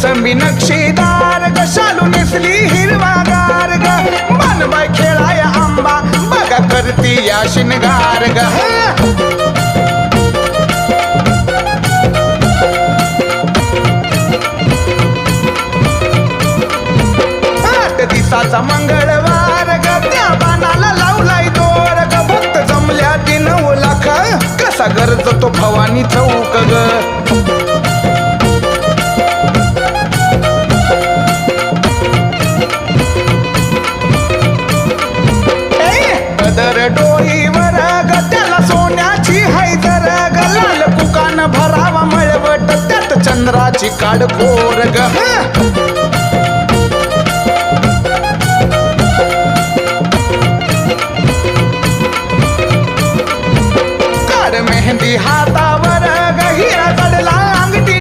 मोसंबी नक्षीदार ग शालू नेसली हिरवा गार ग बनबाई खेळाय आंबा बघा करती या शिनगार ग दिसाचा मंगळवार ग त्या बाणाला लावलाय दोर ग भक्त जमल्या 9 लाख कसा गरजतो भवानी चौक ग पदर डोईवर ग त्याला सोन्याची हैदर ग लाल कुकान भरावा मळवट त्यात चंद्राची काडकोर ग